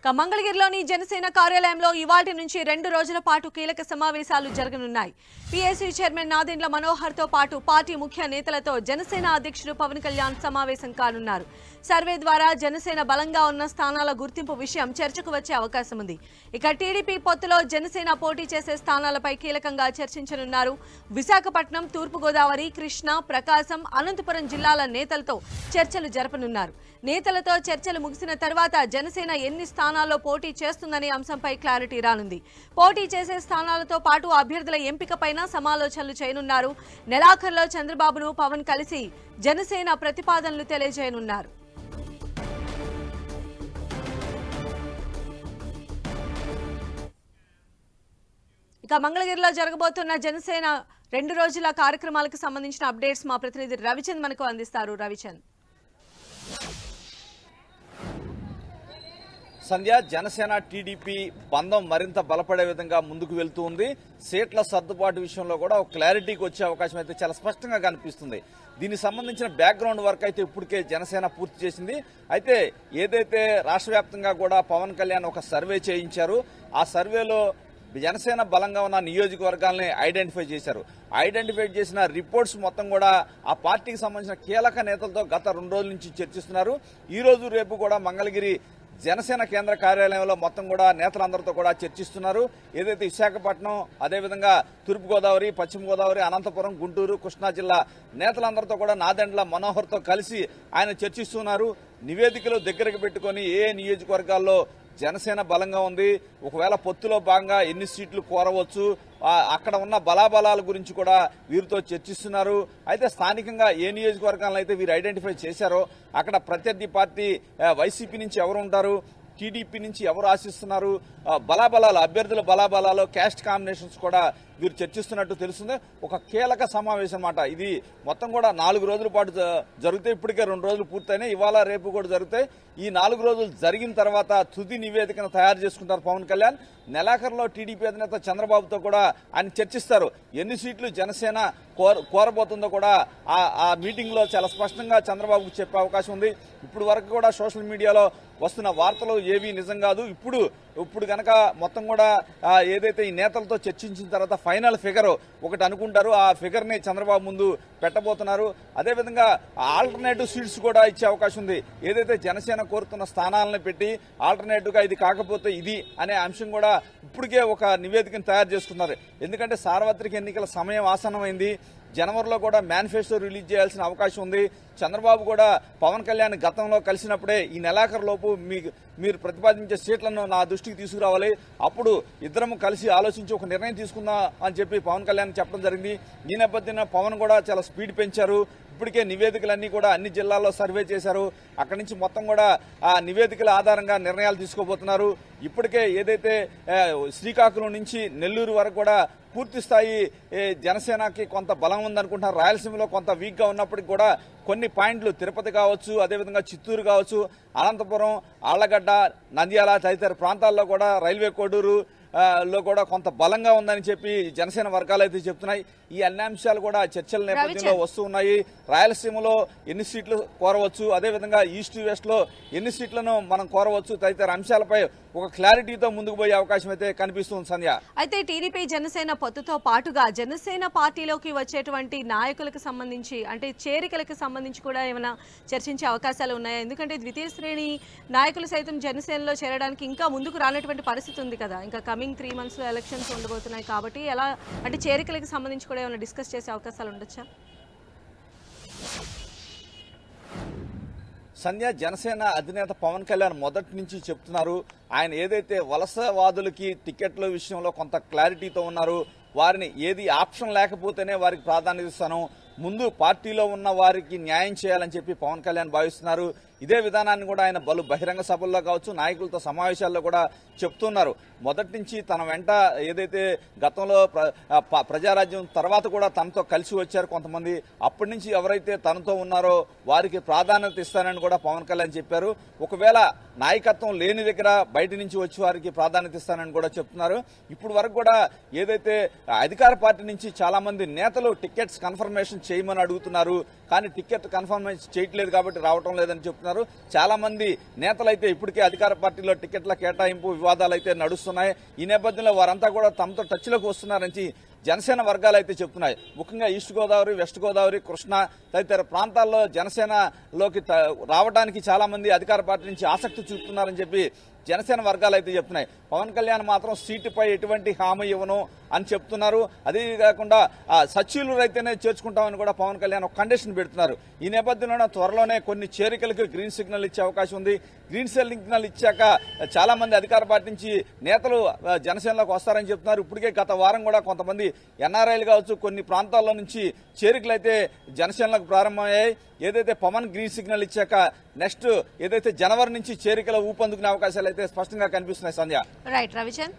మంగళగిరిలోని జనసేన కార్యాలయంలో ఇవాల్టి నుంచి 2 రోజుల పాటు కీలక సమావేశాలు జరగనున్నాయి. పీఏసీ చైర్మన్ నాదెండ్ల మనోహర్ తో పాటు పార్టీ ముఖ్య నేతలతో జనసేన అధ్యక్షుడు పవన్ కళ్యాణ్ సమావేశం కానున్నారు. సర్వే ద్వారా జనసేన బలంగా ఉన్న స్థానాల గుర్తింపు విషయం చర్చకు వచ్చే అవకాశం ఉంది. ఇక టీడీపీ పొత్తులో జనసేన పోటీ చేసే స్థానాలపై కీలకంగా చర్చించనున్నారు. విశాఖపట్నం, తూర్పుగోదావరి, కృష్ణా, ప్రకాశం, అనంతపురం జిల్లాల నేతలతో చర్చలు జరపనున్నారు. నేతలతో చర్చలు ముగిసిన తర్వాత జనసేన ఎన్ని స్థానాల్లో పోటీ చేస్తుందనే అంశంపై క్లారిటీ రానుంది. పోటీ చేసే స్థానాలతో పాటు అభ్యర్థుల ఎంపికపైన సమాలోచనలు చేయనున్నారు. నెలాఖరులో చంద్రబాబును పవన్ కలిసి జనసేన ప్రతిపాదనలు తెలియజేయనున్నారు. ఇక మంగళగిరిలో జరగబోతున్న జనసేన 2 రోజుల కార్యక్రమాలకు సంబంధించిన అప్డేట్స్ మా ప్రతినిధి రవిచంద్ మనకు అందిస్తారు. రవిచంద్. సంధ్య, జనసేన టీడీపీ బంధం మరింత బలపడే విధంగా ముందుకు వెళ్తూ ఉంది. సీట్ల సర్దుబాటు విషయంలో కూడా ఒక క్లారిటీకి వచ్చే అవకాశం అయితే చాలా స్పష్టంగా కనిపిస్తుంది. దీనికి సంబంధించిన బ్యాక్గ్రౌండ్ వర్క్ అయితే ఇప్పటికే జనసేన పూర్తి చేసింది. అయితే ఏదైతే రాష్ట్ర వ్యాప్తంగా కూడా పవన్ కళ్యాణ్ ఒక సర్వే చేయించారు, ఆ సర్వేలో జనసేన బలంగా ఉన్న నియోజకవర్గాల్ని ఐడెంటిఫై చేశారు. ఐడెంటిఫై చేసిన రిపోర్ట్స్ మొత్తం కూడా ఆ పార్టీకి సంబంధించిన కీలక నేతలతో గత 2 రోజుల నుంచి చర్చిస్తున్నారు. ఈ రోజు రేపు కూడా మంగళగిరి జనసేన కేంద్ర కార్యాలయంలో మొత్తం కూడా నేతలందరితో కూడా చర్చిస్తున్నారు. ఏదైతే విశాఖపట్నం, అదేవిధంగా తూర్పుగోదావరి, పశ్చిమ గోదావరి, అనంతపురం, గుంటూరు, కృష్ణా జిల్లా నేతలందరితో కూడా నాదెండ్ల మనోహర్తో కలిసి ఆయన చర్చిస్తున్నారు. నివేదికలు దగ్గరకు పెట్టుకుని ఏ నియోజకవర్గాల్లో జనసేన బలంగా ఉంది, ఒకవేళ పొత్తులో భాగంగా ఎన్ని సీట్లు కోరవచ్చు, అక్కడ ఉన్న బలాబలాల గురించి కూడా వీరితో చర్చిస్తున్నారు. అయితే స్థానికంగా ఏ నియోజకవర్గాలను అయితే వీరు ఐడెంటిఫై చేశారో అక్కడ ప్రత్యర్థి పార్టీ వైసీపీ నుంచి ఎవరు ఉంటారు, టీడీపీ నుంచి ఎవరు ఆశిస్తున్నారు, బలాబలాలు, అభ్యర్థుల బలాబలాలు, క్యాస్ట్ కాంబినేషన్స్ కూడా వీరు చర్చిస్తున్నట్టు తెలుస్తుంది. ఒక కీలక సమావేశం అన్నమాట ఇది. మొత్తం కూడా 4 రోజుల పాటు జరుగుతాయి. ఇప్పటికే 2 రోజులు పూర్తయినాయి. ఇవాళ రేపు కూడా జరుగుతాయి. ఈ 4 రోజులు జరిగిన తర్వాత తుది నివేదికను తయారు చేసుకుంటారు పవన్ కళ్యాణ్. నెలాఖరులో టీడీపీ అధినేత చంద్రబాబుతో కూడా ఆయన చర్చిస్తారు. ఎన్ని సీట్లు జనసేన కోరబోతుందో కూడా ఆ మీటింగ్ లో చాలా స్పష్టంగా చంద్రబాబుకు చెప్పే అవకాశం ఉంది. ఇప్పుడు వరకు కూడా సోషల్ మీడియాలో వస్తున్న వార్తలు ఏవి నిజం కాదు. ఇప్పుడు గనక మొత్తం కూడా ఏదైతే ఈ నేతలతో చర్చించిన తర్వాత ఫైనల్ ఫిగర్ ఒకటి అనుకుంటారు, ఆ ఫిగర్ ని చంద్రబాబు ముందు పెట్టబోతున్నారు. అదేవిధంగా ఆల్టర్నేటివ్ సీట్స్ కూడా ఇచ్చే అవకాశం ఉంది. ఏదైతే జనసేన కోరుతున్న స్థానాలను పెట్టి ఆల్టర్నేటివ్ గా ఇది కాకపోతే ఇది అనే అంశం కూడా ఇప్పటికే ఒక నివేదికను తయారు చేసుకున్నారు. ఎందుకంటే సార్వత్రిక ఎన్నికల సమయం ఆసన్నమైంది. జనవరిలో కూడా మేనిఫెస్టో రిలీజ్ చేయాల్సిన అవకాశం ఉంది. చంద్రబాబు కూడా పవన్ కళ్యాణ్ గతంలో కలిసినప్పుడే ఈ నెలాఖరు లోపు మీరు ప్రతిపాదించే సీట్లను నా దృష్టికి తీసుకురావాలి, అప్పుడు ఇద్దరం కలిసి ఆలోచించి ఒక నిర్ణయం తీసుకుందాం అని చెప్పి పవన్ కళ్యాణ్ చెప్పడం జరిగింది. ఈ నేపథ్యంలో పవన్ కూడా చాలా స్పీడ్ పెంచారు. ఇప్పటికే నివేదికలన్నీ కూడా అన్ని జిల్లాల్లో సర్వే చేశారు. అక్కడి నుంచి మొత్తం కూడా ఆ నివేదికల ఆధారంగా నిర్ణయాలు తీసుకోబోతున్నారు. ఇప్పటికే ఏదైతే శ్రీకాకుళం నుంచి నెల్లూరు వరకు కూడా పూర్తి స్థాయి జనసేనకి కొంత బలం ఉందనుకుంటున్నారు. రాయలసీమలో కొంత వీక్ గా ఉన్నప్పటికీ కూడా కొన్ని పాయింట్లు తిరుపతి కావచ్చు, అదేవిధంగా చిత్తూరు కావచ్చు, అనంతపురం, ఆళ్లగడ్డ, నంద్యాల తదితర ప్రాంతాల్లో కూడా రైల్వే కోడూరు లో కూడా కొంత బలంగా ఉందని చెప్పి జనసేన వర్గాలు అయితే చెప్తున్నాయి. ఈ అన్ని అంశాలు కూడా చర్చల నేపథ్యంలో వస్తూ ఉన్నాయి. రాయలసీమలో ఎన్ని సీట్లు కోరవచ్చు, అదేవిధంగా ఈస్ట్ వెస్ట్ లో ఎన్ని సీట్లను మనం కోరవచ్చు తదితర అంశాలపై ఒక క్లారిటీతో ముందుకు పోయే అవకాశం అయితే కనిపిస్తుంది. సంధ్య, అయితే టీడీపీ జనసేన పొత్తుతో పాటుగా జనసేన పార్టీలోకి వచ్చేటువంటి నాయకులకు సంబంధించి అంటే చేరికలకు సంబంధించి కూడా ఏమైనా చర్చించే అవకాశాలు ఉన్నాయా? ఎందుకంటే ద్వితీయ శ్రేణి నాయకులు సైతం జనసేనలో చేరడానికి ఇంకా ముందుకు రానటువంటి పరిస్థితి ఉంది కదా. ఇంకా కమింగ్ 3 months లో ఎలక్షన్స్ ఉండబోతున్నాయి కాబట్టి ఎలా అంటే చేరికలకు సంబంధించి కూడా ఏమైనా డిస్కస్ చేసే అవకాశాలు ఉండొచ్చా? సంధ్య, జనసేన అధినేత పవన్ కళ్యాణ్ మొదటి నుంచి చెప్తున్నారు, ఆయన ఏదైతే వలసవాదులకి టికెట్ల విషయంలో కొంత క్లారిటీతో ఉన్నారు. వారిని ఏది ఆప్షన్ లేకపోతేనే వారికి ప్రాధాన్యత ఇస్తాను, ముందు పార్టీలో ఉన్న వారికి న్యాయం చేయాలని చెప్పి పవన్ కళ్యాణ్ భావిస్తున్నారు. ఇదే విధానాన్ని కూడా ఆయన బలు బహిరంగ సభల్లో కావచ్చు, నాయకులతో సమావేశాల్లో కూడా చెప్తున్నారు. మొదటి నుంచి తన వెంట ఏదైతే గతంలో ప్రజారాజ్యం తర్వాత కూడా తనతో కలిసి వచ్చారు కొంతమంది, అప్పటి నుంచి ఎవరైతే తనతో ఉన్నారో వారికి ప్రాధాన్యత ఇస్తానని కూడా పవన్ కళ్యాణ్ చెప్పారు. ఒకవేళ నాయకత్వం లేని దగ్గర బయట నుంచి వచ్చి వారికి ప్రాధాన్యత ఇస్తానని కూడా చెప్తున్నారు. ఇప్పుడు వరకు కూడా ఏదైతే అధికార పార్టీ నుంచి చాలా మంది నేతలు టికెట్స్ కన్ఫర్మేషన్ చేయమని అడుగుతున్నారు, కానీ టికెట్ కన్ఫర్మేషన్ చేయట్లేదు కాబట్టి రావటం లేదని చెప్తున్నారు. చెప్తున్నారు. చాలా మంది నేతలు అయితే ఇప్పటికే అధికార పార్టీలో టికెట్ల కేటాయింపు వివాదాలు అయితే నడుస్తున్నాయి. ఈ నేపథ్యంలో వారంతా కూడా తమతో టచ్లోకి వస్తున్నారని జనసేన వర్గాలు అయితే చెప్తున్నాయి. ముఖ్యంగా ఈస్ట్ గోదావరి, వెస్ట్ గోదావరి, కృష్ణా తదితర ప్రాంతాల్లో జనసేనలోకి రావడానికి చాలా మంది అధికార పార్టీ నుంచి ఆసక్తి చూపుతున్నారని చెప్పి జనసేన వర్గాలు అయితే చెప్తున్నాయి. పవన్ కళ్యాణ్ మాత్రం సీటుపై ఎటువంటి హామీ ఇవ్వను అని చెప్తున్నారు. అదే కాకుండా సచివులు అయితేనే చేర్చుకుంటామని కూడా పవన్ కళ్యాణ్ ఒక కండిషన్ పెడుతున్నారు. ఈ నేపథ్యంలో త్వరలోనే కొన్ని చేరికలకు గ్రీన్ సిగ్నల్ ఇచ్చే అవకాశం ఉంది. గ్రీన్ సిగ్నల్ ఇచ్చాక చాలా మంది అధికార పార్టీ నుంచి నేతలు జనసేనలోకి వస్తారని చెప్తున్నారు. ఇప్పటికే గత వారం కూడా కొంతమంది ఎన్ఆర్ఐలు కావచ్చు కొన్ని ప్రాంతాల్లో నుంచి చేరికలు అయితే జనసేనలకు ప్రారంభమయ్యాయి. ఏదైతే పవన్ గ్రీన్ సిగ్నల్ ఇచ్చాక నెక్స్ట్ ఏదైతే జనవరి నుంచి చేరికల ఊపందుకునే అవకాశాలు అయితే స్పష్టంగా కనిపిస్తున్నాయి. సంధ్య. రైట్ రవిచంద్.